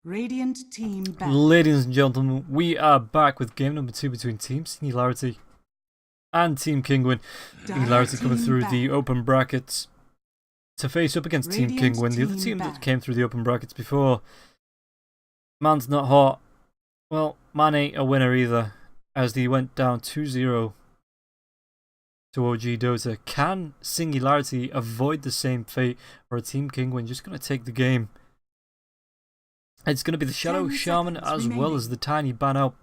Radiant team back. Ladies and gentlemen, we are back with game number 2 between Team Singularity and Team Kinguin. Singularity coming through the open brackets to face up against Team Kinguin, the other team that came through the open brackets before. Man's not hot. Well, man ain't a winner either, as he went down 2-0 to OG Dota. Can Singularity avoid the same fate, or a Team Kinguin just going to take the game? It's going to be the Shadow Shaman as well as the Tiny ban out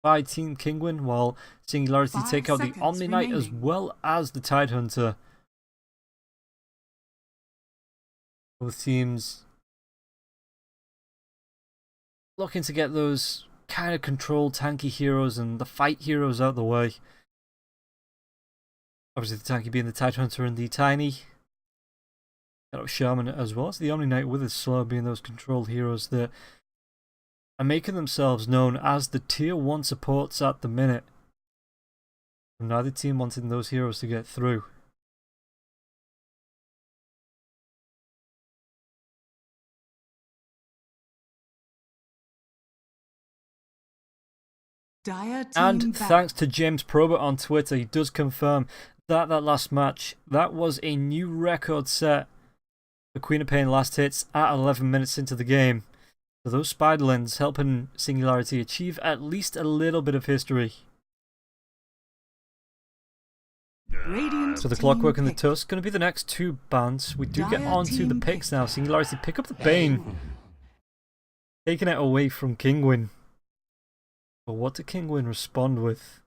by Team Kinguin, while Singularity take out the Omni Knight as well as the Tidehunter. Both teams looking to get those kind of control tanky heroes and the fight heroes out of the way. Obviously the tanky being the Tidehunter and the Tiny. Shadow Shaman as well as the Omni Knight with his slow being those control heroes that are making themselves known as the tier 1 supports at the minute. Neither team wanting those heroes to get through. And thanks to James Probert on Twitter, he does confirm that last match, that was a new record set. The Queen of Pain last hits at 11 minutes into the game. So those Spiderlings helping Singularity achieve at least a little bit of history. So the Clockwork and the Tusk going to be the next two bans. We do get onto the picks now. Singularity pick up the Bane, taking it away from Kinguin. But what did Kinguin respond with?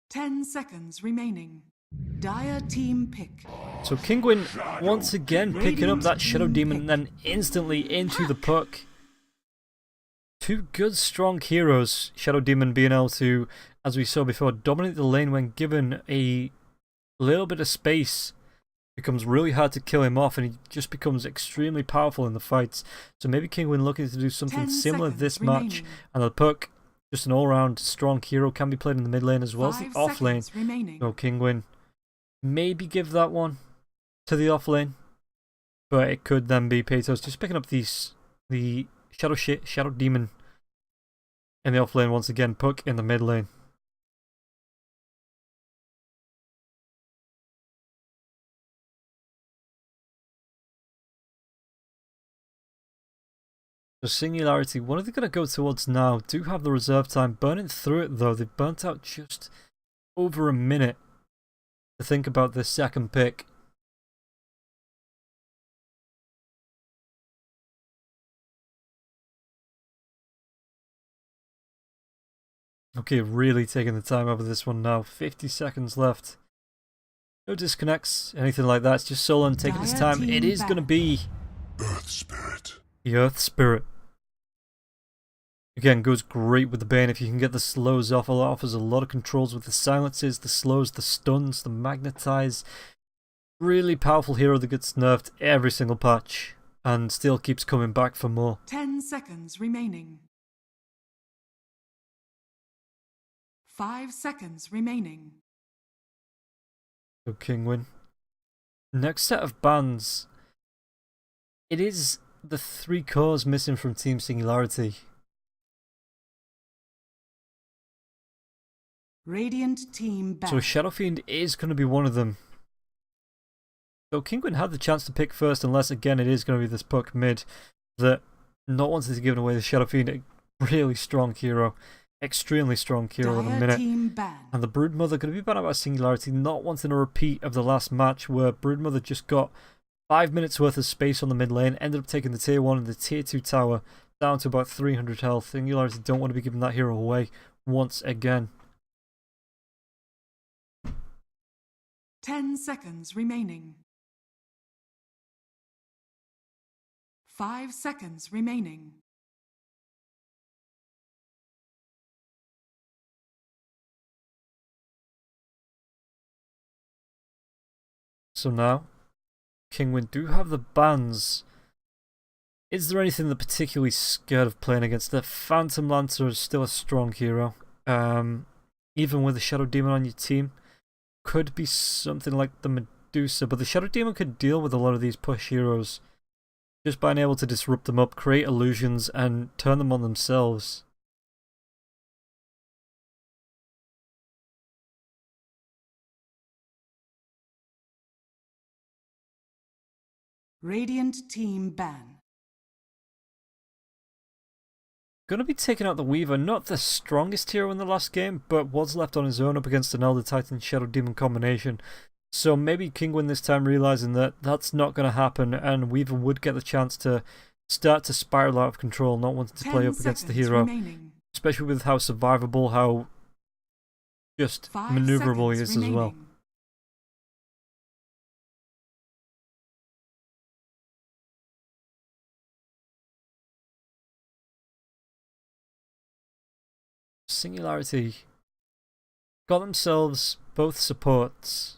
Ten seconds remaining. Dire team pick. So Kinguin once again picking up that Shadow Demon and then instantly into the puck. Two good strong heroes. Shadow Demon being able to, as we saw before, dominate the lane when given a little bit of space. Becomes really hard to kill him off and he just becomes extremely powerful in the fights. So maybe Kinguin looking to do something similar this match. And the puck, just an all-round strong hero, can be played in the mid lane as well as the off lane. So Kinguin maybe give that one to the off lane, but it could then be Peytos just picking up the Shadow Demon in the off lane once again. Puck in the mid lane. So Singularity, what are they going to go towards now? Do have the reserve time. Burning through it though. They've burnt out just over a minute to think about this second pick. Okay, really taking the time over this one now. 50 seconds left. No disconnects, anything like that. It's just Solon taking his time. It is going to be Earth Spirit. The Earth Spirit. Again, goes great with the Bane if you can get the slows off. It offers a lot of controls with the silences, the slows, the stuns, the magnetize. Really powerful hero that gets nerfed every single patch and still keeps coming back for more. 10 seconds remaining. 5 seconds remaining. So Kinguin. Next set of bans. It is the 3 cores missing from Team Singularity. Radiant team back. So Shadow Fiend is going to be one of them. So Kinguin had the chance to pick first, unless again it is going to be this puck mid that not wanting to give away the Shadow Fiend. A really strong hero. Extremely strong hero in a minute. And the Broodmother going to be banned out by Singularity, not wanting a repeat of the last match where Broodmother just got 5 minutes worth of space on the mid lane, ended up taking the tier 1 and the tier 2 tower down to about 300 health. Singularity don't want to be giving that hero away once again. 10 seconds remaining. 5 seconds remaining. So now, Kinguin do have the bans. Is there anything that particularly scared of playing against? The Phantom Lancer is still a strong hero. even with a Shadow Demon on your team. Could be something like the Medusa, but the Shadow Demon could deal with a lot of these push heroes just by being able to disrupt them up, create illusions, and turn them on themselves. Radiant team ban. Going to be taking out the Weaver, not the strongest hero in the last game, but was left on his own up against an Elder Titan Shadow Demon combination. So maybe Kinguin this time realising that that's not going to happen, and Weaver would get the chance to start to spiral out of control, not wanting to play up against the hero. Remaining. Especially with how survivable, how just manoeuvrable he is as well. Singularity got themselves both supports.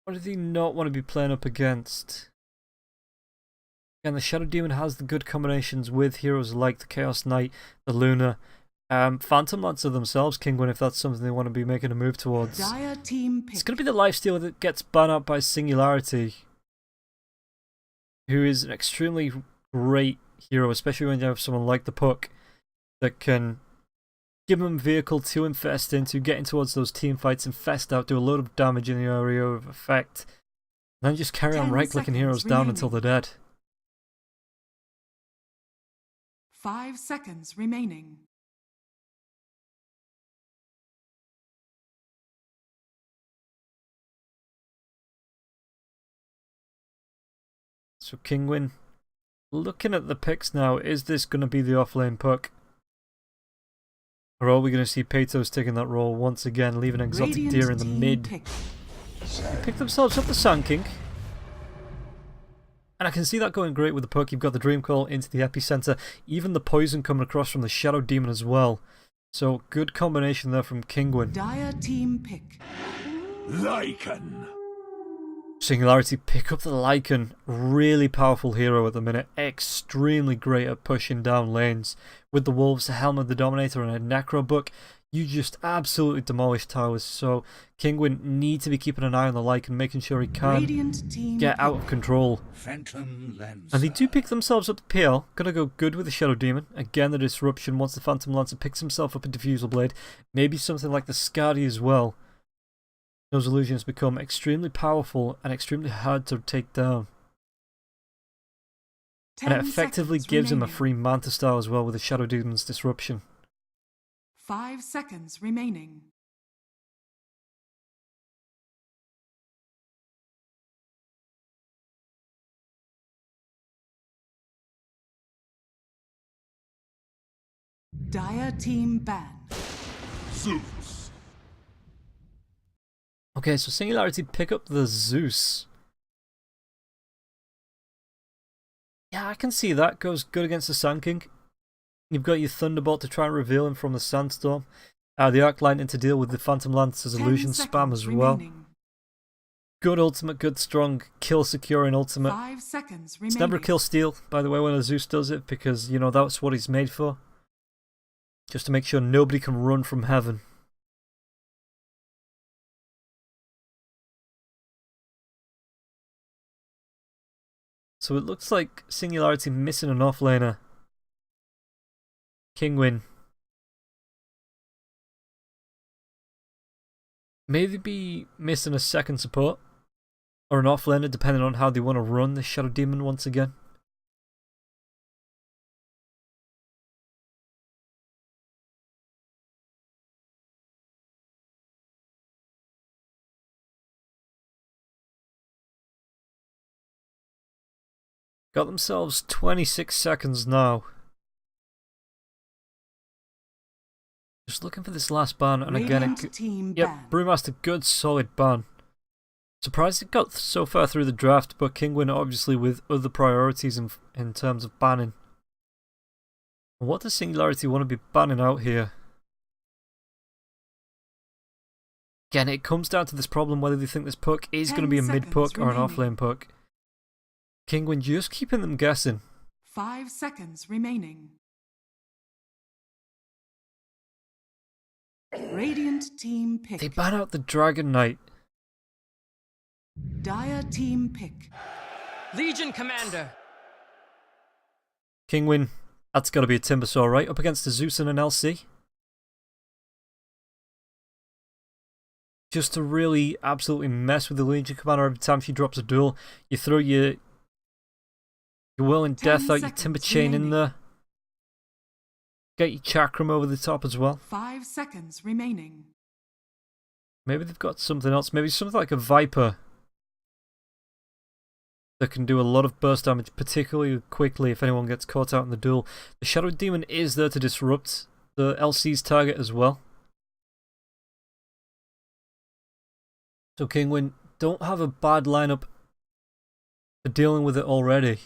What do they not want to be playing up against? Again, the Shadow Demon has the good combinations with heroes like the Chaos Knight, the Luna, Phantom Lancer themselves, Kinguin, if that's something they want to be making a move towards. Dire team pick. It's going to be the lifesteal that gets banned out by Singularity, who is an extremely great hero, especially when you have someone like the Puck that can give them a vehicle to infest into, get in towards those team fights, infest out, do a load of damage in the area of effect, and then just carry on right-clicking heroes down until they're dead. 5 seconds remaining. So Kinguin, looking at the picks now, is this going to be the off-lane Puck? Or are we going to see Peytos taking that role once again, leaving Exotic Radiant Deer in the team mid? pick. They pick themselves up the Sand King. And I can see that going great with the Puck. You've got the Dream Coil into the epicenter, even the poison coming across from the Shadow Demon as well. So good combination there from Kinguin. Dire team pick. Lycan. Singularity pick up the Lycan, really powerful hero at the minute, extremely great at pushing down lanes. With the Wolves, the Helmet, the Dominator and a Necro Book, you just absolutely demolish towers. So Kinguin need to be keeping an eye on the Lycan, making sure he can get out of control. Phantom Lancer. And they do pick themselves up the PL, gonna go good with the Shadow Demon. Again, the disruption once the Phantom Lancer picks himself up a Diffusal Blade, maybe something like the Skadi as well. Those illusions become extremely powerful and extremely hard to take down. And it effectively gives him a free Manta style as well with the Shadow Demon's disruption. 5 seconds remaining. Dire team ban. Zeus. Okay, so Singularity pick up the Zeus. Yeah, I can see that. Goes good against the Sand King. You've got your Thunderbolt to try and reveal him from the Sandstorm. The Arc Lightning to deal with the Phantom Lancer's illusion spam as well. Good ultimate, good strong kill securing ultimate. 5 seconds remaining. It's never a kill steal, by the way, when a Zeus does it, because, you know, that's what he's made for. Just to make sure nobody can run from heaven. So it looks like Singularity missing an offlaner. Kinguin. Maybe missing a second support. Or an offlaner, depending on how they want to run the Shadow Demon once again. Got themselves 26 seconds now. Just looking for this last ban, and again, Brewmaster, good solid ban. Surprised it got so far through the draft, but Kinguin obviously with other priorities in terms of banning. What does Singularity want to be banning out here? Again, it comes down to this problem whether they think this puck is going to be a mid puck or an offlane puck. Kinguin just keeping them guessing. 5 seconds remaining. Radiant team pick. They ban out the Dragon Knight. Dire team pick. Legion Commander. Kinguin, that's got to be a Timbersaw, right? Up against the Zeus and an LC. Just to really absolutely mess with the Legion Commander every time she drops a duel. You throw your Will and Death out, your Timber Chain in there. Get your Chakram over the top as well. 5 seconds remaining. Maybe they've got something else. Maybe something like a Viper that can do a lot of burst damage, particularly quickly if anyone gets caught out in the duel. The Shadow Demon is there to disrupt the LC's target as well. So Kinguin don't have a bad lineup for dealing with it already.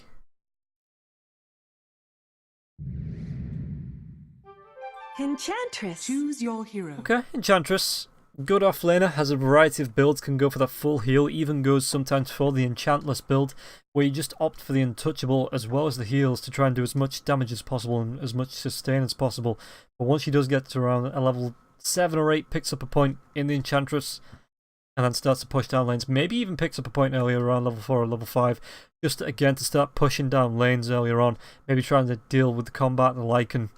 Enchantress. Choose your hero. Okay, Enchantress. Good offlaner, has a variety of builds, can go for that full heal, even goes sometimes for the Enchantless build, where you just opt for the Untouchable as well as the heals to try and do as much damage as possible and as much sustain as possible. But once she does get to around a level 7 or 8, picks up a point in the Enchantress, and then starts to push down lanes, maybe even picks up a point earlier around level 4 or level 5, just again to start pushing down lanes earlier on, maybe trying to deal with the combat and the Lycan.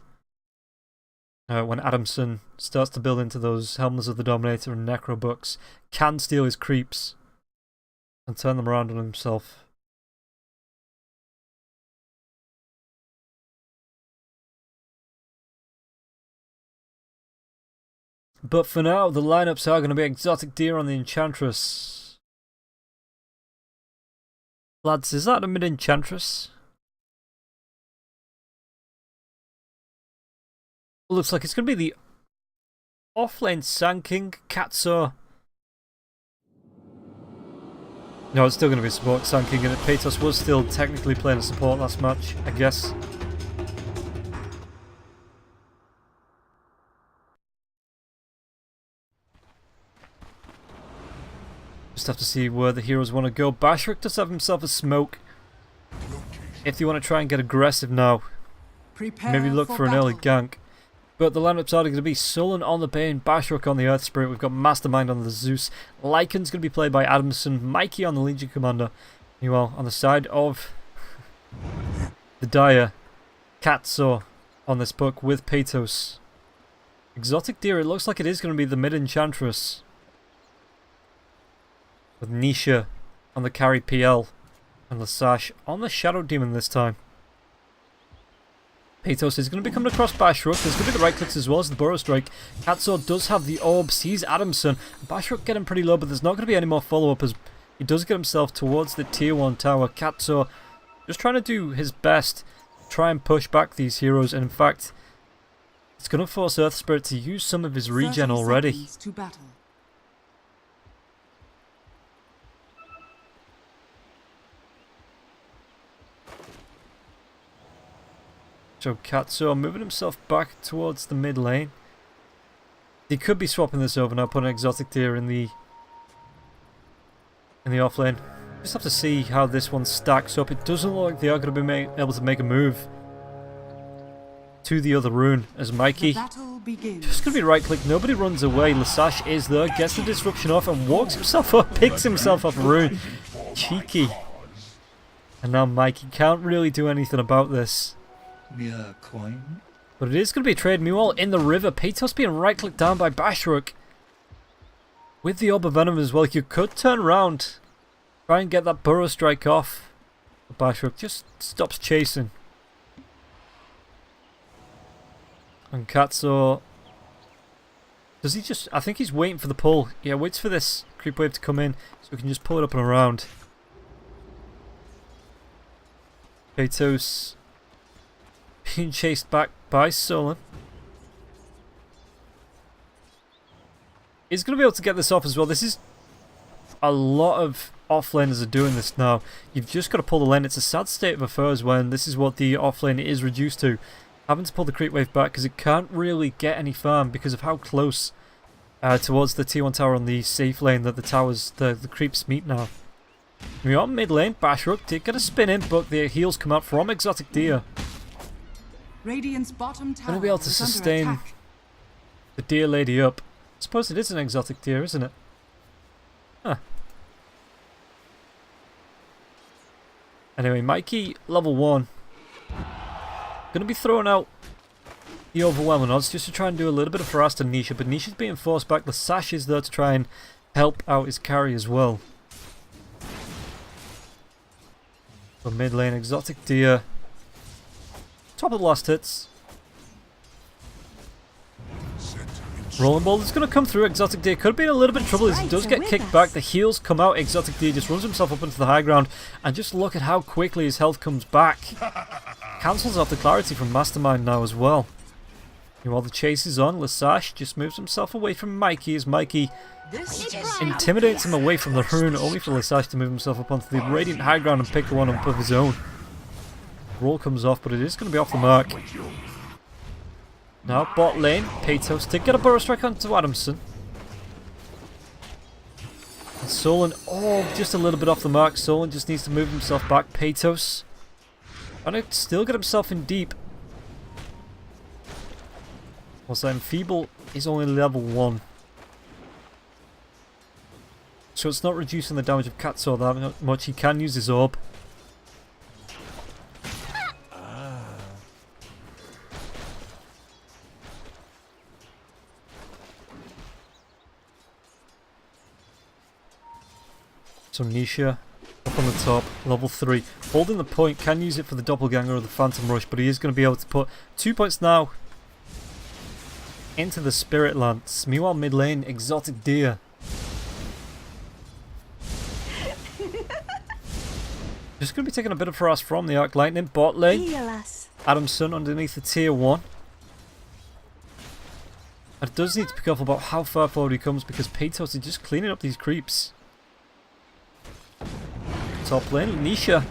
When Adamson starts to build into those Helmers of the Dominator and Necro books, can steal his creeps and turn them around on himself. But for now, the lineups are going to be Exotic Deer on the Enchantress. Lads, is that a mid-Enchantress? Looks like it's going to be the offlane Sand King, Katso. No, it's still going to be support Sand King, and Patos was still technically playing a support last match, I guess. Just have to see where the heroes want to go. Bashrik does have himself a smoke. If you want to try and get aggressive now, Prepare maybe look for an early battle. gank. But the lineups are going to be Sullen on the Bane, Bashrik on the Earth Spirit, we've got Mastermind on the Zeus, Lycan's going to be played by Adamson, Mikey on the Legion Commander. Meanwhile, on the side of the Dire, Katso on this book with Patos. Exotic Deer, it looks like it is going to be the mid-Enchantress. With Nisha on the carry PL and Lasash on the Shadow Demon this time. Patos is going to be coming across Bashrook. There's going to be the right clicks as well as the Burrow Strike. Katso does have the orb, sees Adamson. Bashrook getting pretty low, but there's not going to be any more follow-up as he does get himself towards the tier 1 tower. Katso just trying to do his best, try and push back these heroes, and in fact, it's going to force Earth Spirit to use some of his regen 30 already. seconds to battle. So Katso moving himself back towards the mid lane. He could be swapping this over now, putting Exotic Deer in the off lane. Just have to see how this one stacks up. It doesn't look like they are going to be able to make a move to the other rune as Mikey. The battle begins. Just going to be right click, nobody runs away. Lasash is there, gets the disruption off and walks himself up, picks himself off a rune. Cheeky. And now Mikey can't really do anything about this. Mere coin. But it is going to be a trade. Meanwhile, in the river, Patos being right-clicked down by Bashrook. With the Orb of Venom as well, you could turn around. Try and get that Burrow Strike off. But Bashrook just stops chasing. And Katso... does he just... I think he's waiting for the pull. Yeah, waits for this creep wave to come in so we can just pull it up and around. Patos... being chased back by Sullen. He's going to be able to get this off as well. This is... a lot of offlaners are doing this now. You've just got to pull the lane. It's a sad state of affairs when this is what the offlane is reduced to. Having to pull the creep wave back because it can't really get any farm because of how close towards the T1 tower on the safe lane that the towers, the creeps meet now. We are mid lane. Bashrook did get a spin in, but the heals come out from Exotic Deer. Radiant's bottom tower Gonna be able to is under sustain attack. the deer lady up. I suppose it is an exotic deer, isn't it? Huh. Anyway, Mikey, level 1. Gonna be throwing out the overwhelming odds just to try and do a little bit of harass to Nisha, but Nisha's being forced back. The Sash is there to try and help out his carry as well. For mid lane, exotic deer. Top of the last hits. Rolling ball is going to come through. Exotic Deer could be in a little bit of trouble as he does get kicked back. The heals come out. Exotic Deer just runs himself up into the high ground. And just look at how quickly his health comes back. Cancels off the clarity from Mastermind now as well. While the chase is on, Lesage just moves himself away from Mikey as Mikey intimidates him away from the rune, only for Lesage to move himself up onto the Radiant high ground and pick one up of his own. Roll comes off, but it is going to be off the mark. Now, bot lane, Patos did get a burrow strike onto Adamson. And Solon, just a little bit off the mark. Solon just needs to move himself back. Patos trying to still get himself in deep. Whilst Enfeeble is only level 1. So it's not reducing the damage of Katsuo that much. He can use his orb. So Nisha up on the top, level 3. Holding the point, can use it for the Doppelganger or the Phantom Rush, but he is going to be able to put 2 points now into the Spirit Lance. Meanwhile, mid lane, Exotic Deer. Just going to be taking a bit of harass from the Arc Lightning. Bot lane, Adamson underneath the tier 1. And it does need to be careful about how far forward he comes because Patos is just cleaning up these creeps. Top lane, Nisha.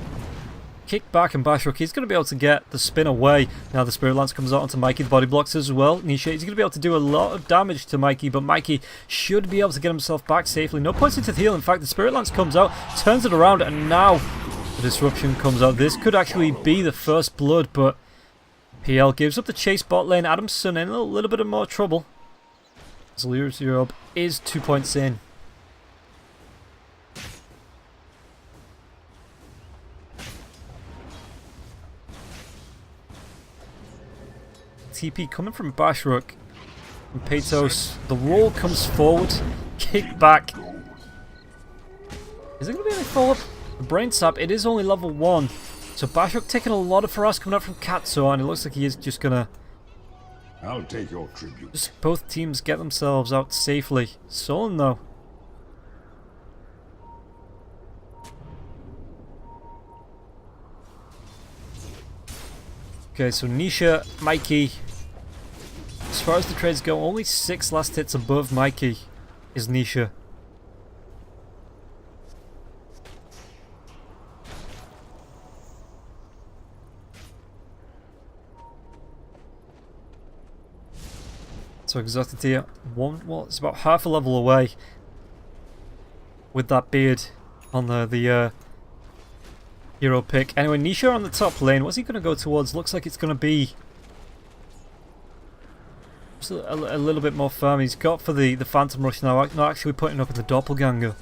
Kick back and Bashrook. He's going to be able to get the spin away. Now the Spirit Lance comes out onto Mikey. The body blocks as well. Nisha is going to be able to do a lot of damage to Mikey, but Mikey should be able to get himself back safely. No points into the heal. In fact, the Spirit Lance comes out, turns it around, and now the disruption comes out. This could actually be the first blood, but PL gives up the chase. Bot lane, Adamson in a little bit of more trouble. Zalira's Europe is 2 points in. TP coming from Bashrook and Patos. The roll comes forward, kick back. Is there going to be any follow-up? The Brain Sap, it is only level 1. So Bashrook taking a lot of harass coming out from Katsuo, and it looks like he is just going to... I'll take your tribute. Just both teams get themselves out safely. Solon though. Okay, so Nisha, Mikey. As far as the trades go, only 6 last hits above Mikey is Nisha. So Exotic Deer, it's about half a level away with that beard on the hero pick. Anyway, Nisha on the top lane. What's he going to go towards? Looks like it's going to be just a little bit more firm. He's got for the Phantom Rush now, not actually putting up with the Doppelganger.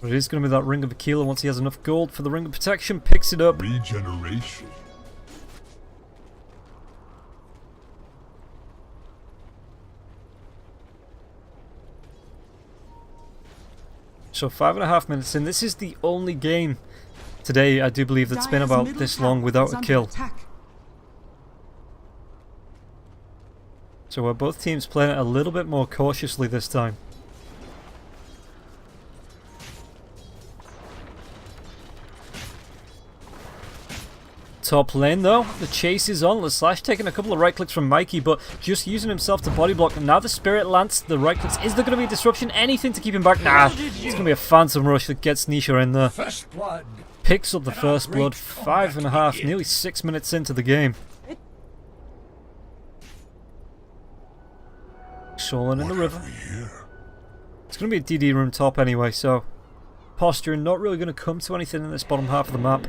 But it is going to be that Ring of Aquila once he has enough gold for the Ring of Protection. Picks it up. Regeneration. So 5.5 minutes in. This is the only game today, I do believe, that's been about this long without a kill. So we're both teams playing it a little bit more cautiously this time. Top lane though, the chase is on. Slash taking a couple of right clicks from Mikey, but just using himself to body block. And now the Spirit Lance, the right clicks. Is there going to be a disruption? Anything to keep him back? Nah, it's going to be a Phantom Rush that gets Nisha in there. First blood. Picks up the first blood. 5.5, nearly 6 minutes into the game. Solan in the river. Here. It's going to be a DD room top anyway, so posturing not really going to come to anything in this bottom half of the map.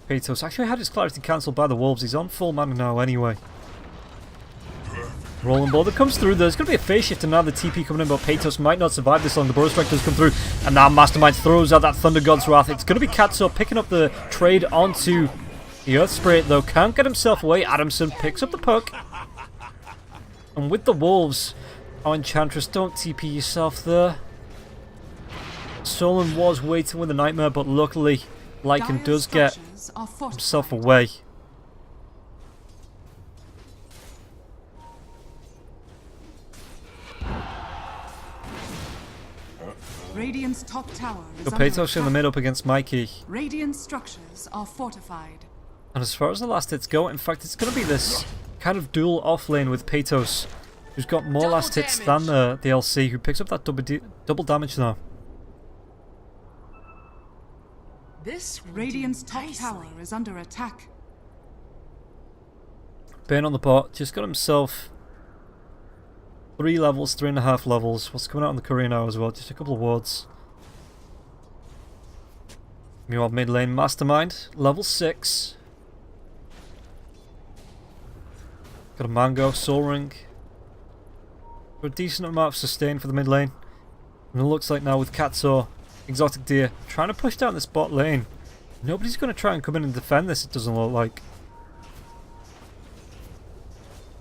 Peytos actually had his clarity cancelled by the wolves. He's on full mana now anyway. Rolling ball that comes through. There's going to be a phase shift and now the TP coming in, but Peytos might not survive this long. The Burrow Strike does come through, and now Mastermind throws out that Thunder God's Wrath. It's going to be Katsuo picking up the trade onto the Earth Spirit, though. Can't get himself away. Adamson picks up the puck. And with the wolves, oh, Enchantress, don't TP yourself there. Solan was waiting with the Nightmare, but luckily Lycan does get himself away. Radiant's top tower is So under Peytos in the attack. mid up against Mikey. Radiant structures are fortified. And as far as the last hits go, in fact, it's going to be this kind of dual off lane with Peytos, who's got more Double last hits than the LC, who picks up that double damage now. This Radiant's top tower is under attack. Bane on the bot, just got himself 3 levels, 3.5 levels. What's coming out on the courier now as well? Just a couple of wards. Meanwhile, mid lane Mastermind, level 6. Got a Mango, Soul Ring. For a decent amount of sustain for the mid lane. And it looks like now with Katsuo, Exotic Deer, trying to push down this bot lane. Nobody's going to try and come in and defend this, it doesn't look like.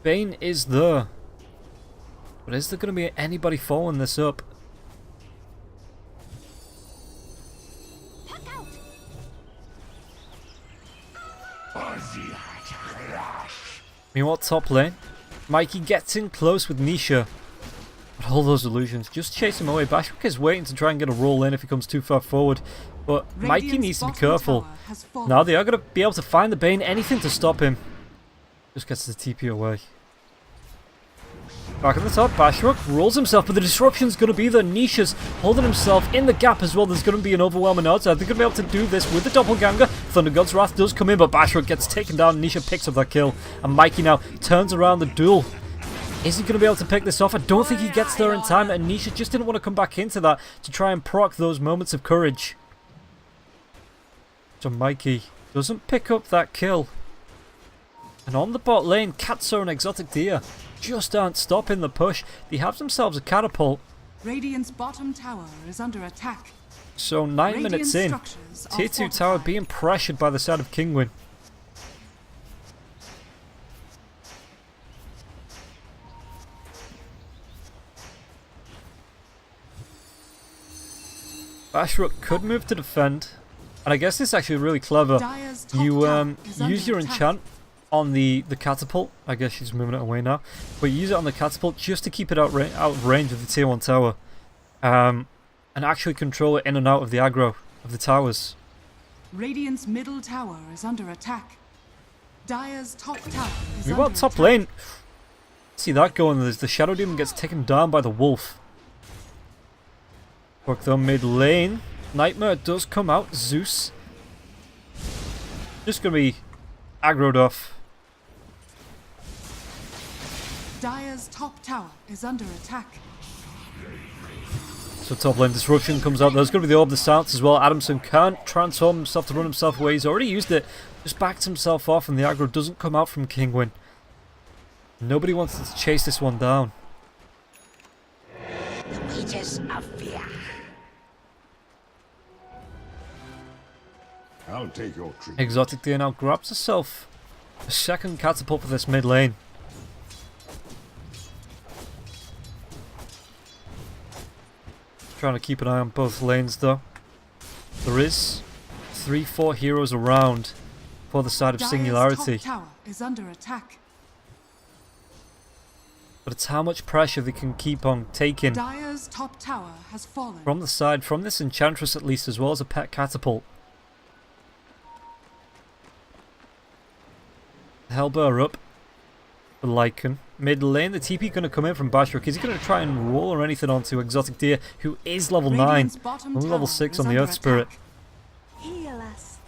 Bane is there. But is there going to be anybody following this up? Meanwhile, top lane, Mikey gets in close with Nisha. But all those illusions, just chase him away. Bashwick is waiting to try and get a roll in if he comes too far forward. But Mikey Radiant's needs to be bottom careful. tower has fallen. Now they are going to be able to find the Bane, anything to stop him. Just gets the TP away. Back on the top, Bashrook rolls himself, but the disruption's going to be there. Nisha's holding himself in the gap as well. There's going to be an overwhelming outside. They're going to be able to do this with the Doppelganger. Thunder God's Wrath does come in, but Bashrook gets taken down. Nisha picks up that kill, and Mikey now turns around the duel. Is he going to be able to pick this off? I don't think he gets there in time, and Nisha just didn't want to come back into that to try and proc those moments of courage. So Mikey doesn't pick up that kill. And on the bot lane, Katsuo and Exotic Deer just aren't stopping the push. They have themselves a catapult. Radiant's bottom tower is under attack. So 9 Radiant minutes in, structures are Tier 2 tower fortified. being pressured by the side of Kinguin. Bashrook could move to defend. And I guess this is actually really clever. Dire's top You tower is under use your attack. enchant on the catapult. I guess she's moving it away now. But you use it on the catapult just to keep it out of range of the tier 1 tower. And actually control it in and out of the aggro of the towers. Radiant's middle tower is under attack. Dire's top tower is Meanwhile, under top attack. lane. See that going. There's the Shadow Demon gets taken down by the Wolf. Work though mid lane. Nightmare does come out. Zeus. Just gonna be aggroed off. Dire's top tower is under attack. So top lane disruption comes out. There's going to be the Orb of the Silence as well. Adamson can't transform himself to run himself away. He's already used it. Just backs himself off and the aggro doesn't come out from Kinguin. Nobody wants to chase this one down. The wages of fear. I'll take your tribute. Exotic Deer now grabs herself a second catapult for this mid lane. Trying to keep an eye on both lanes though. There is 3-4 heroes around for the side of Dire's Singularity. top tower is under attack. But it's how much pressure they can keep on taking Dire's top tower has fallen. from the side, from this Enchantress at least, as well as a pet catapult. Hellbear up for Lycan. Mid lane, the TP going to come in from Bashrook. Is he going to try and roll or anything onto Exotic Deer, who is level 9, Radiant's bottom only level tower 6 is on the under Earth Spirit. attack. Heal us.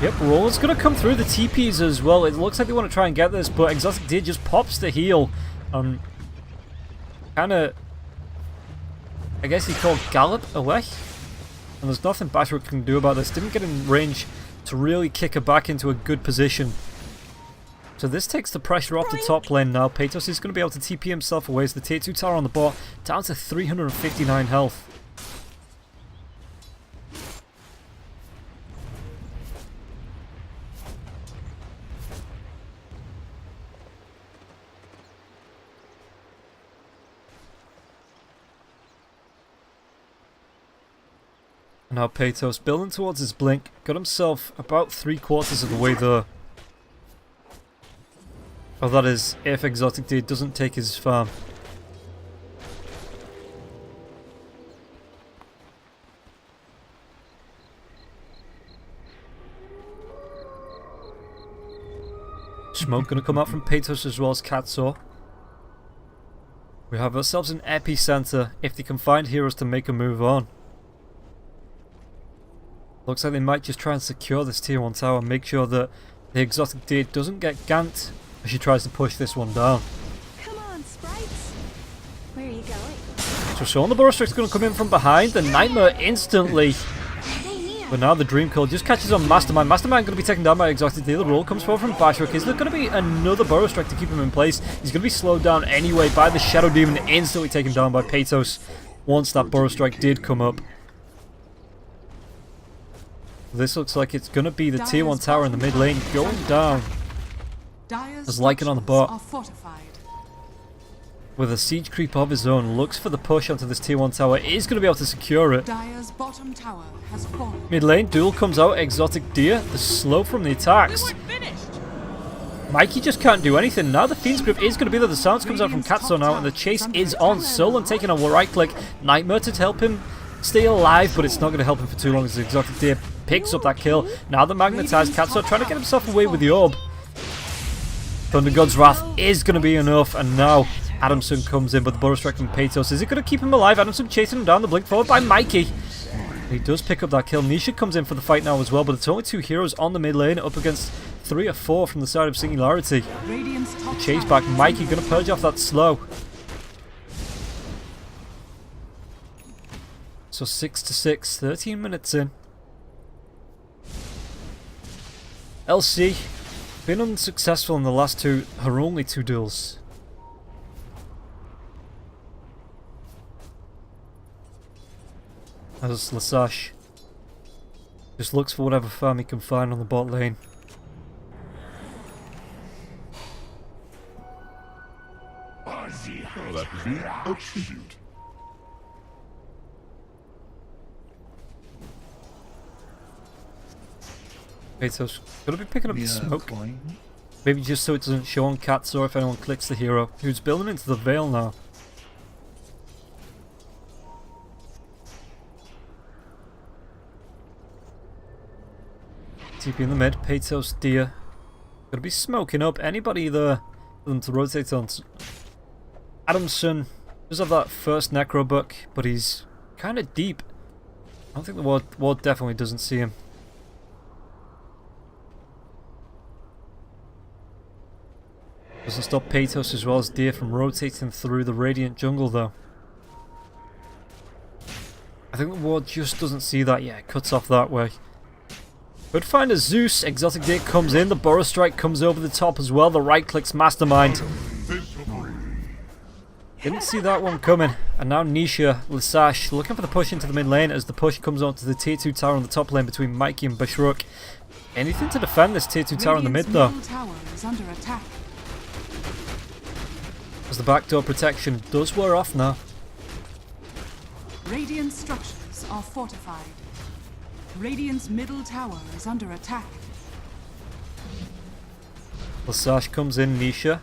Yep, Roland's going to come through the TPs as well. It looks like they want to try and get this, but Exotic Deer just pops the heal. Kind of, I guess he called Gallop away. And there's nothing Bashrook can do about this. Didn't get in range to really kick her back into a good position. So this takes the pressure off the top lane now. Patos is going to be able to TP himself away as the tier 2 tower on the bot down to 359 health. Now Patos building towards his blink, got himself about 3/4 of the way there. Oh, that is, if Exotic Deer doesn't take his farm. Smoke gonna come out from Patos as well as Katsaw. We have ourselves an epicenter if they can find heroes to make a move on. Looks like they might just try and secure this tier 1 tower and make sure that the Exotic Deer doesn't get ganked as she tries to push this one down. Come on, sprites. Where are you going? So Sean the Burrowstrike's going to come in from behind. The Nightmare instantly. But now the Dream Kill just catches on Mastermind. Mastermind going to be taken down by Exotic Deer. The roll comes forward from Bashrook. Is there going to be another Burrowstrike to keep him in place? He's going to be slowed down anyway by the Shadow Demon, instantly taken down by Patos once that Burrowstrike did come up. This looks like it's going to be the tier 1 tower in the mid lane going down. As Lycan on the bot, with a siege creep of his own, looks for the push onto this tier 1 tower, is going to be able to secure it. Dire's bottom tower has fallen. Mid lane, duel comes out, Exotic Deer, the slow from the attacks. Mikey just can't do anything. Now the Fiend's Grip is going to be there, the sounds comes out from Katsuo now, and the chase is on. Solon taking a right click, Nightmare to help him stay alive, but it's not going to help him for too long as the Exotic Deer picks up that kill. Now the magnetized Katsuo trying to get himself away with the orb. Thunder God's Wrath is going to be enough, and now Adamson comes in, but the Burrowstrike from Patos, is it going to keep him alive? Adamson chasing him down, the blink followed by Mikey. He does pick up that kill. Nisha comes in for the fight now as well, but it's only 2 heroes on the mid lane up against 3 or 4 from the side of Singularity. Chase back, Mikey going to purge off that slow. So 6-6, 13 minutes in. LC, been unsuccessful in the last her only 2 duels. As Lasash just looks for whatever farm he can find on the bot lane. Oh, that would be a tribute. Patos gonna be picking up the smoke. Coin? Maybe just so it doesn't show on Katsuo if anyone clicks the hero, who's building into the Veil now. TP in the mid, Patos, Deer. Gonna be smoking up anybody there for them to rotate on. Adamson does have that first Necro book, but he's kind of deep. I don't think the ward definitely doesn't see him. Doesn't stop Patos as well as Deer from rotating through the Radiant jungle though. I think the ward just doesn't see that yet, cuts off that way. Could find a Zeus, Exotic Deer comes in, the Burrowstrike comes over the top as well, the right clicks Mastermind. Didn't see that one coming, and now Nisha, Lasash looking for the push into the mid lane as the push comes onto the tier 2 tower on the top lane between Mikey and Bashrook. Anything to defend this tier 2 tower in the mid though. Tower is under attack. As the backdoor protection does wear off now. Radiant structures are fortified. Radiant's middle tower is under attack. Lasash comes in, Nisha.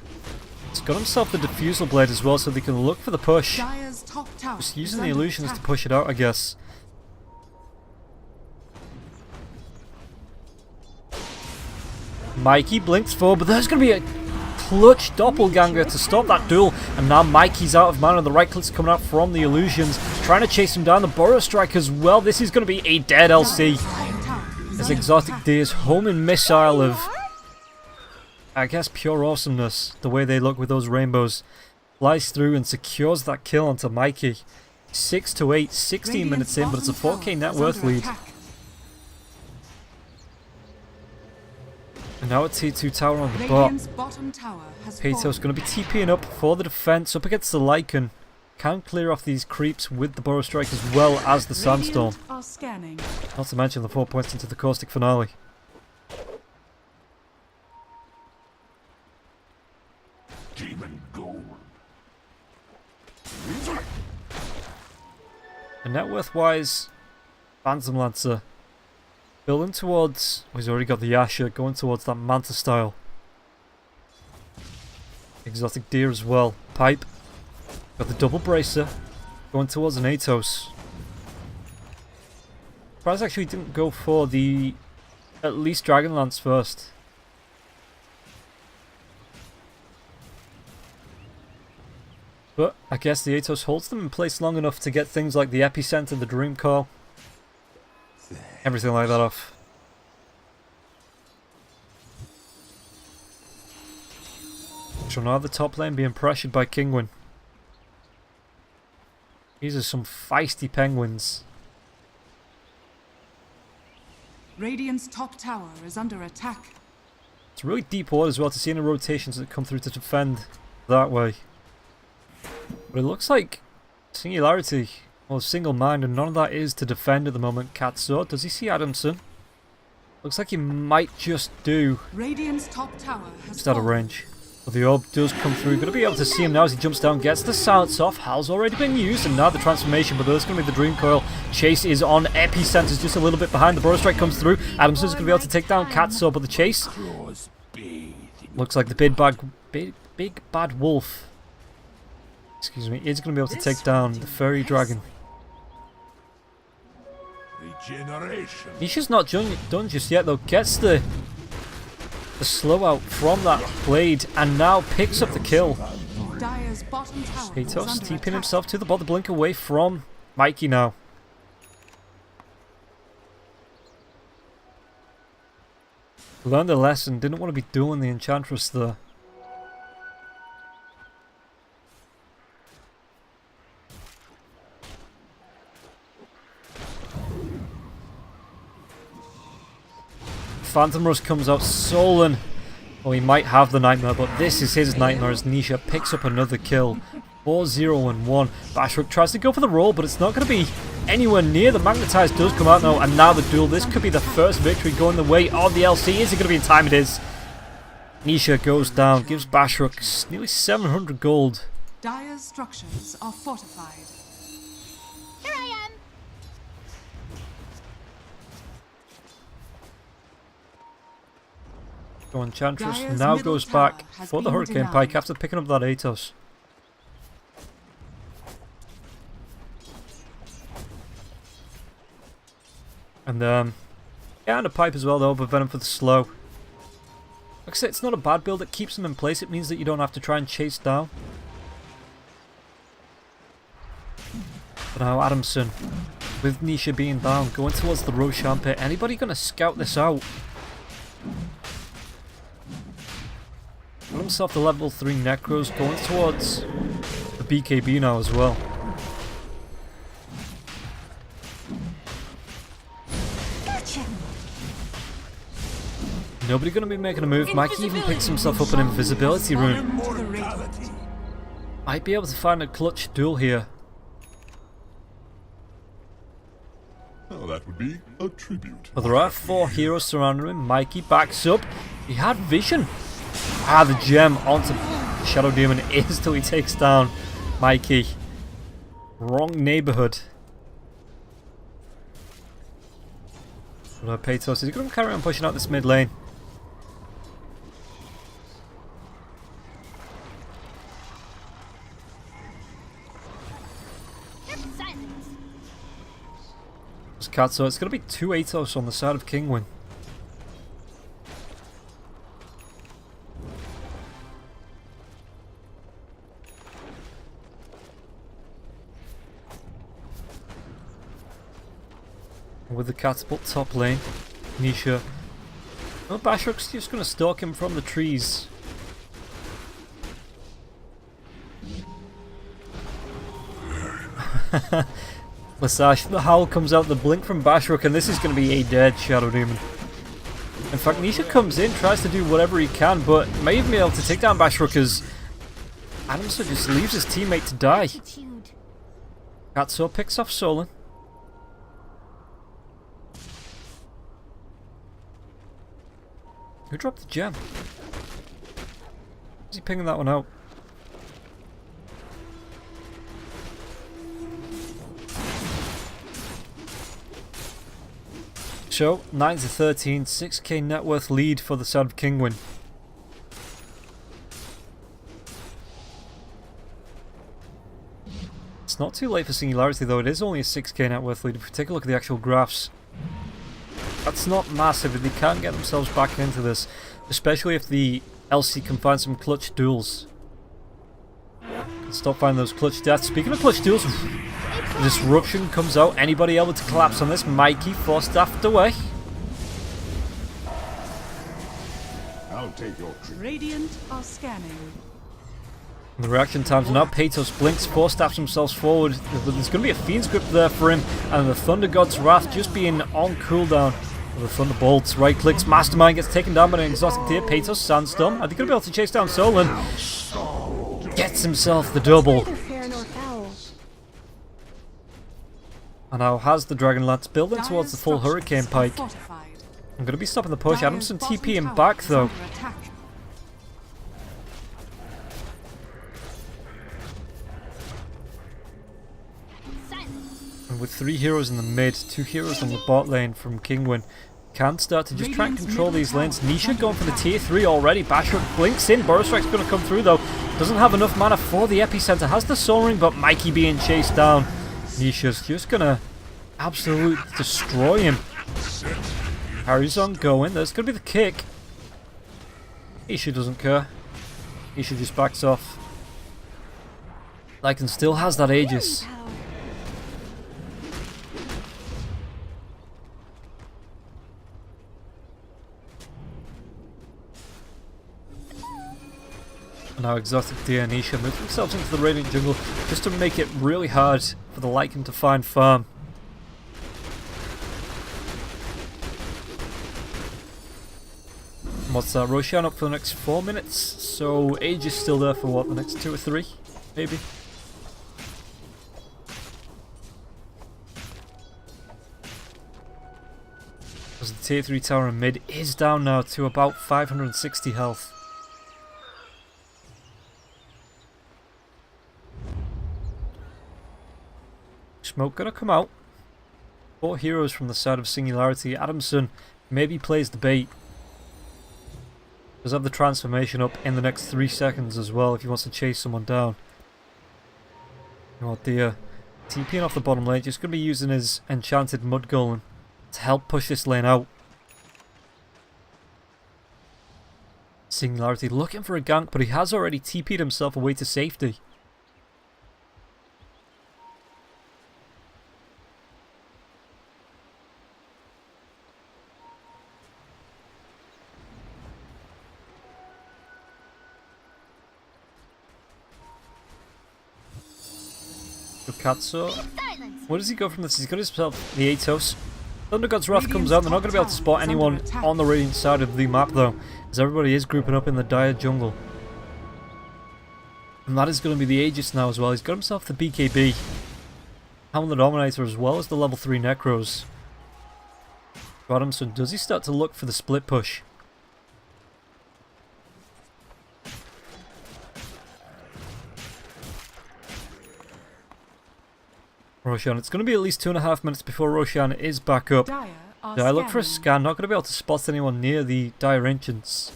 He's got himself the Diffusal Blade as well so they can look for the push. Dire's top tower Just using is the under illusions to attack. push it out, I guess. Mikey blinks forward, but there's going to be a clutch doppelganger to stop that duel, and now Mikey's out of mana. The right clicks coming out from the illusions, trying to chase him down. The Burrowstrike as well. This is going to be a dead LC. As Exotic Deer's homing missile of, I guess, pure awesomeness, the way they look with those rainbows, flies through and secures that kill onto Mikey. 6 to 8, 16 minutes in, but it's a 4k net worth lead. And now a T2 tower on the bot. Pato's going to be TPing up for the defense, up against the Lycan. Can clear off these creeps with the Burrow Strike as well as the Sandstorm. Not to mention the 4 points into the Caustic Finale. Demon gold. And net worth wise, Phantom Lancer building towards, oh, he's already got the Asher, going towards that Manta style. Exotic Deer as well. Pipe. Got the double bracer. Going towards an Atos. Surprised actually didn't go for the at least Dragonlance first. But I guess the Atos holds them in place long enough to get things like the Epicenter, the Dream Coil, everything like that off. So now the top lane being pressured by Kinguin. These are some feisty penguins. Radiant's top tower is under attack. It's really deep water as well to see any rotations that come through to defend that way. But it looks like Singularity, well, single mind, and none of that is to defend at the moment. Katso, does he see Adamson? Looks like he might just do. Radiant's top tower has just out of range. But the orb does come through. Going to be able to see him now as he jumps down, gets the silence off. Hal's already been used, and now the transformation. But there's going to be the Dream Coil. Chase is on. Epicenter's just a little bit behind. The Burrow Strike comes through. Adamson's going to be able to take down Katso, but the chase looks like the big bad wolf. Excuse me, is going to be able to take down the Fairy Dragon. Nisha's not done just yet though. Gets the slow out from that blade and now picks up the kill. Atos TPing himself to the bot, the blink away from Mikey now. Learned a lesson, didn't want to be doing the Enchantress there. Phantom Rush comes out, Solon. Oh, he might have the Nightmare, but this is his Nightmare as Nisha picks up another kill. 4-0-1. Bashrook tries to go for the roll, but it's not going to be anywhere near. The Magnetize does come out now, and now the duel. This could be the first victory going the way of the LC. Is it going to be in time? It is. Nisha goes down, gives Bashrook nearly 700 gold. Dire's structures are fortified. Here I am. Enchantress Dire's now middle goes tower back has for the been Hurricane denied. Pike after picking up that Atos. And yeah, and a pipe as well though, but Venom for the slow. Like I said, it's not a bad build, it keeps them in place, it means that you don't have to try and chase down. But now Adamson, with Nisha being down, going towards the Roshan pit. Anybody going to scout this out? Got himself the level 3 Necros, going towards the BKB now as well. Gotcha. Nobody going to be making a move. Mikey even picks himself up an invisibility rune. Might be able to find a clutch duel here. Oh, that would be a tribute. But there are 4 heroes surrounding him. Mikey backs up. He had vision. Ah, the gem onto Shadow Demon is till he takes down Mikey. Wrong neighborhood. But Paytos is going to carry on pushing out this mid lane. Silence. It's Katso. It's going to be 2 Atos on the side of Kinguin. With the catapult top lane, Nisha. Oh, Bashark's just going to stalk him from the trees. Lasash, the howl comes out, the blink from Bashark, and this is going to be a dead Shadow Demon. In fact, Nisha comes in, tries to do whatever he can, but may even be able to take down Bashark as Adamson just leaves his teammate to die. Attitude. Katsuo picks off Solon. Who dropped the gem? Is he pinging that one out? So, 9-13, 6k net worth lead for the side of Kinguin. It's not too late for Singularity though, it is only a 6k net worth lead. If we take a look at the actual graphs, that's not massive, they can't get themselves back into this, especially if the LC can find some clutch duels. Stop finding those clutch deaths. Speaking of clutch duels, disruption comes out. Anybody able to collapse on this? Mikey force-staffed away. I'll take your treat. Radiant are scanning. And the reaction times are now. Peytos blinks, force-staffs themselves forward. There's going to be a Fiend's Grip there for him. And the Thunder God's Wrath just being on cooldown. The Thunderbolts, right clicks, Mastermind gets taken down by an exotic tier. Peytos, Sandstorm. Are they going to be able to chase down Solon? Gets himself the double. Neither fair nor foul. And now has the Dragon Lance building Dire's towards the full structures Hurricane are Pike. fortified. I'm going to be stopping the push. Dire's Adamson bottom TP him tower back is though. under attack. And with 3 heroes in the mid, 2 heroes on the bot lane from Kinguin, can start to just try and control these lanes. Nisha going for the tier 3 already. Bashark blinks in. Burrow Strike's going to come through though. Doesn't have enough mana for the epicenter. Has the Soul Ring, but Mikey being chased down. Nisha's just going to absolutely destroy him. Carries on going. There's going to be the kick. Nisha doesn't care. Nisha just backs off. Lycan still has that Aegis. Power. And now Exotic Deer and Nisha move themselves into the Radiant Jungle just to make it really hard for the Lycan to find farm. And what's that? Roshan up for the next 4 minutes, so Age is still there for what, the next 2 or 3, maybe? Because the tier 3 tower in mid is down now to about 560 health. Smoke gonna come out. 4 heroes from the side of Singularity. Adamson maybe plays the bait. Does have the transformation up in the next 3 seconds as well if he wants to chase someone down. You know, the TPing off the bottom lane, just gonna be using his enchanted mud golem to help push this lane out. Singularity looking for a gank, but he has already TP'd himself away to safety. Katsuo. Where does he go from this? He's got himself the Atos. Thunder God's Wrath comes out. They're not going to be able to spot anyone on the Radiant side of the map though, as everybody is grouping up in the Dire jungle. And that is going to be the Aegis now as well. He's got himself the BKB. Helm the Dominator as well as the level 3 Necros. Adamson, does he start to look for the split push? Roshan, it's going to be at least 2.5 minutes before Roshan is back up. Dire are Do I look for a scanning. scan? Not going to be able to spot anyone near the Dire entrance.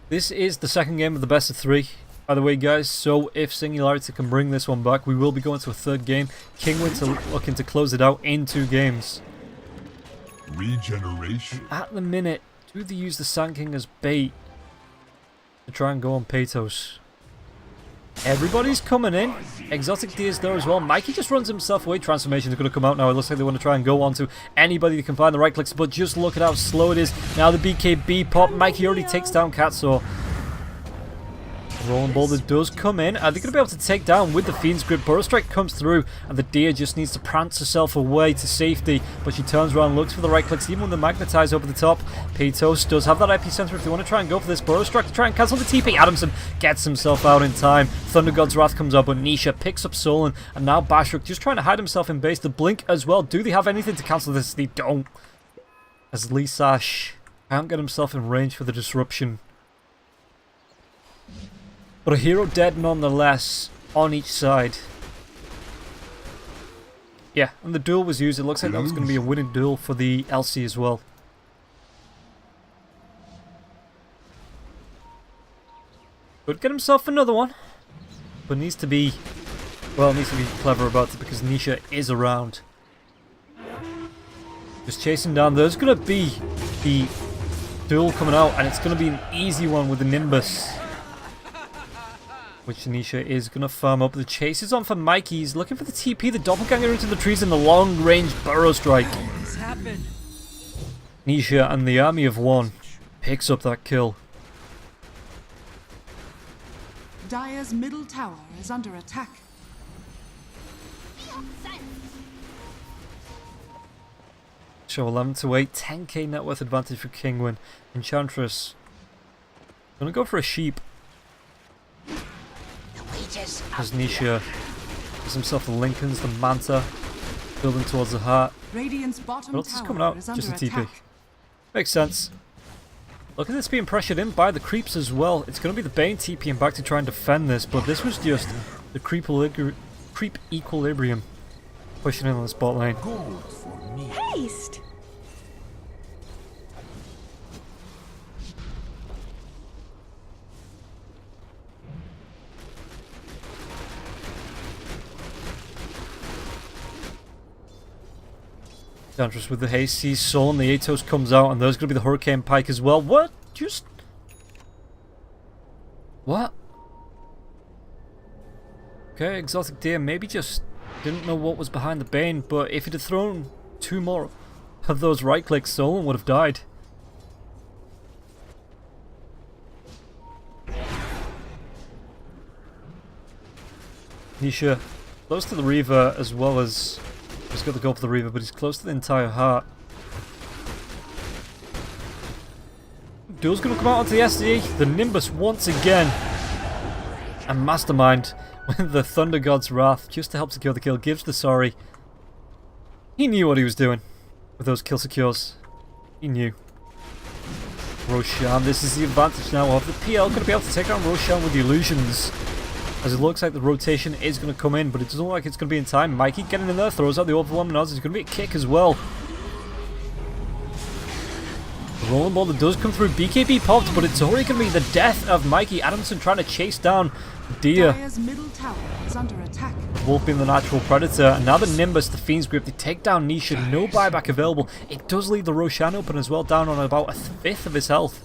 This is the second game of the best of 3, by the way, guys. So if Singularity can bring this one back, we will be going to a 3rd game. Kinguin looking to close it out in 2 games. Regeneration. At the minute, do they use the Sand King as bait to try and go on Peytos? Everybody's coming in. Exotic D is there as well. Mikey just runs himself away. Transformation is going to come out now. It looks like they want to try and go on to anybody that can find the right clicks, but just look at how slow it is. Now the BKB pop. Mikey already takes down Katsaw. Rolling Boulder does come in. Are they going to be able to take down with the Fiend's Grip? Burrow Strike comes through, and the deer just needs to prance herself away to safety, but she turns around, looks for the right clicks, even when the Magnetize over the top. Petos does have that epicenter if they want to try and go for this. Burrow Strike to try and cancel the TP. Adamson gets himself out in time. Thunder God's Wrath comes up, but Nisha picks up Solon, and now Bashruk just trying to hide himself in base. The Blink as well. Do they have anything to cancel this? They don't. As Lee Sash can't get himself in range for the disruption. But a hero dead nonetheless on each side. Yeah, and the duel was used. It looks like that was going to be a winning duel for the LC as well. Could get himself another one. But needs to be, well, needs to be clever about it because Nisha is around. Just chasing down. There's going to be the duel coming out, and it's going to be an easy one with the Nimbus, which Nisha is going to farm up. The chase is on for Mikey. He's looking for the TP, the doppelganger into the trees, and the long-range Burrow Strike. Nisha and the army of one picks up that kill. Dire's middle tower is under attack. Show 11 to 8, 10k net worth advantage for Kinguin. Enchantress gonna go for a sheep. As Nisha gives himself the Lincolns, the Manta, building towards the heart. Radiant's bottom What else is coming tower out? is Just under a TP. attack. Makes sense. Look at this being pressured in by the creeps as well. It's going to be the Bane TPing back to try and defend this, but this was just the creep equilibrium pushing in on the spot lane. Haste! Enchantress with the haste, sees Soul, and the Atos comes out, and there's going to be the Hurricane Pike as well. What? Just... what? Okay, Exotic Deer maybe just didn't know what was behind the Bane, but if he'd have thrown two more of those right clicks, Solon would have died. Nisha close to the Reaver as well as... he's got the goal for the Reaver, but he's close to the entire heart. Duel's going to come out onto the SNG. The Nimbus once again. And Mastermind with the Thunder God's Wrath just to help secure the kill. Gives the sorry. He knew what he was doing with those kill secures. He knew. Roshan, this is the advantage now of the PL. Going to be able to take down Roshan with the illusions. As it looks like the rotation is going to come in, but it doesn't look like it's going to be in time. Mikey getting in there, throws out the overwhelming odds. There's going to be a kick as well. The rolling ball that does come through. BKB popped, but it's already going to be the death of Mikey. Adamson trying to chase down Deer. Dire's middle tower is under attack. Wolf being the natural predator. And now the Nimbus, the Fiend's Grip, they take down Nisha. No buyback available. It does leave the Roshan open as well, down on about a fifth of his health.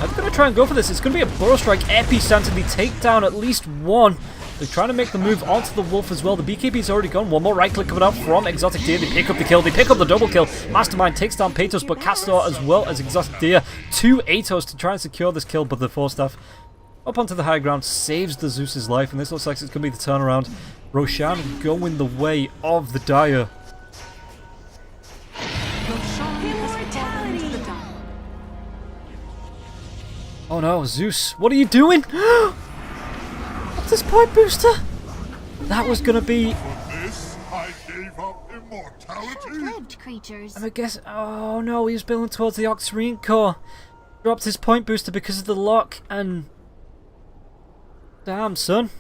They're going to try and go for this. It's going to be a Burrow Strike epicenter. They take down at least one. They're trying to make the move onto the Wolf as well. The BKB's already gone. One more right click coming out from Exotic Deer. They pick up the kill. They pick up the double kill. Mastermind takes down Patos, but Castor as well as Exotic Deer. Two Atos to try and secure this kill, but the Force Staff up onto the high ground saves the Zeus's life, and this looks like it's going to be the turnaround. Roshan going the way of the Dire. Oh no, Zeus, what are you doing? What's this point booster? That was gonna be... For this, I gave up immortality. Short-lived creatures. I guess... oh no, he was building towards the Oxmarine core. Dropped his point booster because of the lock, and... damn, son.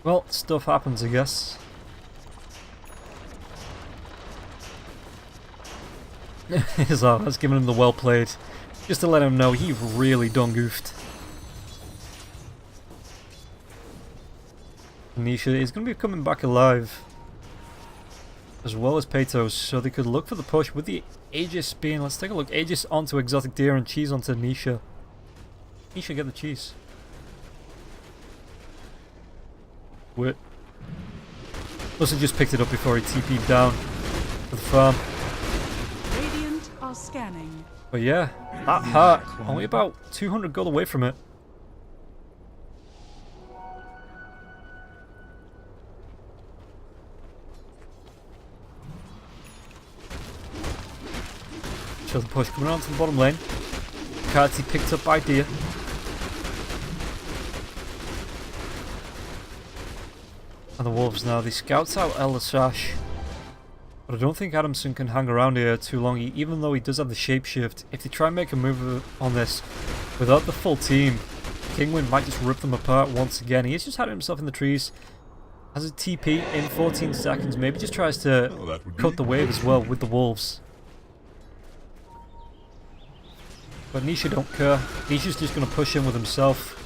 Well, stuff happens, I guess. That's giving him the well played, just to let him know he really done goofed. Nisha is going to be coming back alive. as well as Patos, so they could look for the push with the Aegis being, let's take a look, Aegis onto Exotic Deer and Cheese onto Nisha. Nisha, get the cheese. Wait. Must have just picked it up before he TP'd down to the farm. Radiant are scanning. But yeah, that hurt. Only about 200 gold away from it. Show the push coming on to the bottom lane. Carty picked up by Deer. And the Wolves now, they scout out Elder Sash. But I don't think Adamson can hang around here too long, even though he does have the shapeshift. If they try and make a move on this without the full team, Kinguin might just rip them apart once again. He has just had himself in the trees. Has a TP in 14 seconds, maybe just tries to cut the wave as well with the Wolves. But Nisha don't care. Nisha's just going to push in with himself.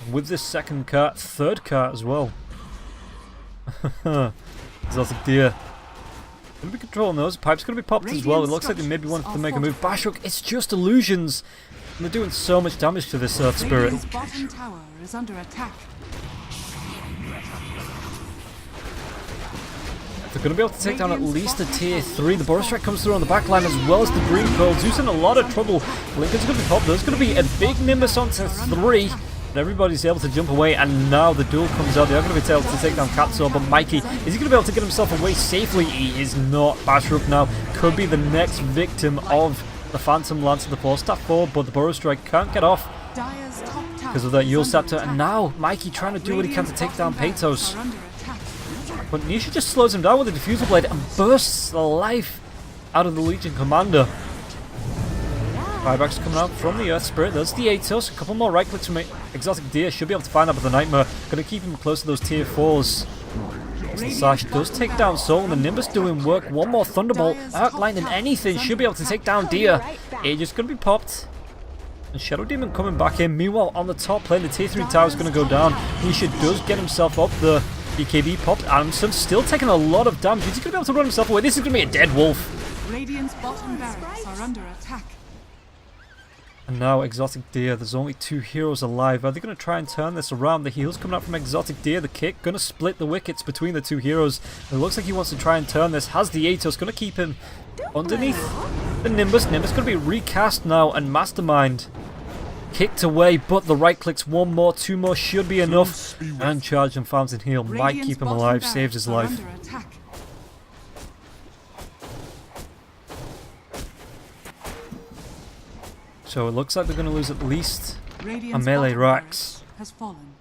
And with this second cart, third cart as well. Exotic Deer. Going to be controlling those. Pipe's going to be popped as well. It looks like they maybe wanted to make a move. Bashuk, it's just illusions. And they're doing so much damage to this Earth Spirit. Radiant's bottom tower is under attack. They're going to be able to take down at least a tier 3. The Boros Strike comes through on the back line as well as the Green Pearl. Zeus in a lot of trouble. Lincoln's going to be popped. There's going to be a big Nimbus onto 3. And everybody's able to jump away. And now the duel comes out. They are going to be able to take down Katsuo. But Mikey, is he going to be able to get himself away safely? He is not. Bashruk now could be the next victim of the Phantom Lance of the 4-stat 4. But the Boros Strike can't get off because of that Yule Scepter. And now Mikey trying to do what he can to take down Patos. But Nisha just slows him down with the Diffusal Blade and bursts the life out of the Legion Commander. Buybacks coming out from the Earth Spirit. There's the Atos. A couple more right clicks from Exotic Deer. Should be able to find out with the Nightmare. Going to keep him close to those tier 4s. The Sash does take down Soul and the Nimbus doing work. One more Thunderbolt. Outlining anything. Should be able to take down Deer. Aegis going to be popped. And Shadow Demon coming back in. Meanwhile, on the top lane, the tier 3 tower is going to go down. Nisha does get himself up the BKB popped. Adamson still taking a lot of damage. Is he going to be able to run himself away? This is going to be a dead wolf. Radiant's bottom barracks are under attack. And now Exotic Deer. There's only 2 heroes alive. Are they going to try and turn this around? The heals coming out from Exotic Deer. The kick going to split the wickets between the 2 heroes. It looks like he wants to try and turn this. Has the Atos. Going to keep him underneath the Nimbus. Nimbus going to be recast now. And Mastermind kicked away, but the right clicks. 1 more, 2 more should be enough. And Charge and Fountain Heal might keep him alive, saves his life. So it looks like they're going to lose at least a melee Rax. Has fallen.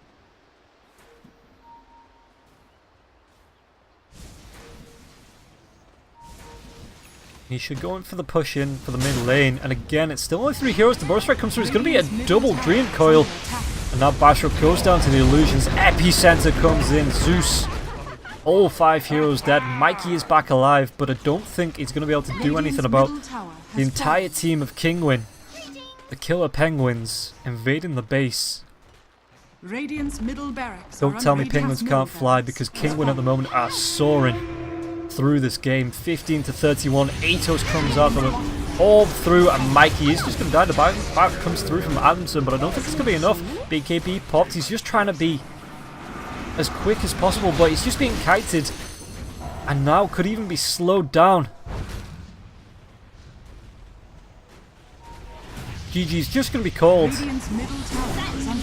He should go in for the push in for the mid lane, and again it's still only 3 heroes. The Boros Strike comes through. It's going to be a double Dream Coil, and now Bashruk goes down to the illusions. Epicenter comes in. Zeus, all 5 heroes dead. Mikey is back alive, but I don't think he's going to be able to do anything about the entire team of Kinguin, the Killer Penguins, invading the base. Radiant's middle barracks. Don't tell me Penguins can't fly, because Kinguin at the moment are soaring through this game. 15 to 31. Atos comes out of it all through, and Mikey is just going to die. The back comes through from Adamson, but I don't think it's going to be enough. BKB popped. He's just trying to be as quick as possible, but he's just being kited, and now could even be slowed down. GG's just going to be called,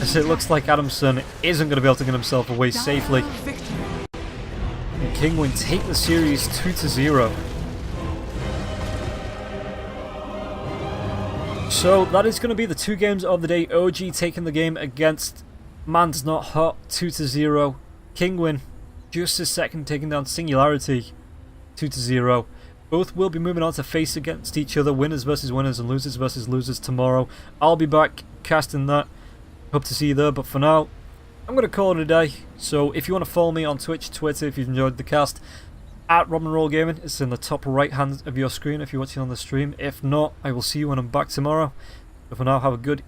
as it looks like Adamson isn't going to be able to get himself away safely. And Kinguin take the series 2-0. So that is going to be the 2 games of the day. OG taking the game against Man's Not Hot 2-0. Kinguin just his second, taking down Singularity 2-0. Both will be moving on to face against each other, winners versus winners and losers versus losers tomorrow. I'll be back casting that. Hope to see you there, but for now, I'm going to call it a day. So if you want to follow me on Twitch, Twitter, if you've enjoyed the cast, at Roll Gaming, it's in the top right hand of your screen if you're watching on the stream. If not, I will see you when I'm back tomorrow. But for now, have a good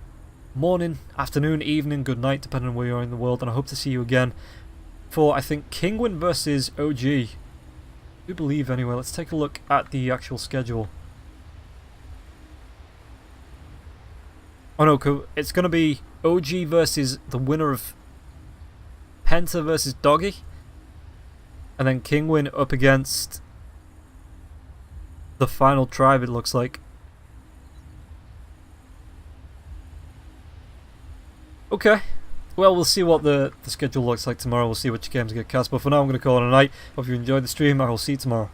morning, afternoon, evening, good night, depending on where you are in the world, and I hope to see you again for, I think, Kinguin versus OG. I do believe, anyway. Let's take a look at the actual schedule. Oh no, it's going to be OG versus the winner of Penta versus Doggy. And then Kinguin up against the final tribe, it looks like. Okay. Well, we'll see what the schedule looks like tomorrow. We'll see which games get cast. But for now, I'm going to call it a night. Hope you enjoyed the stream. I will see you tomorrow.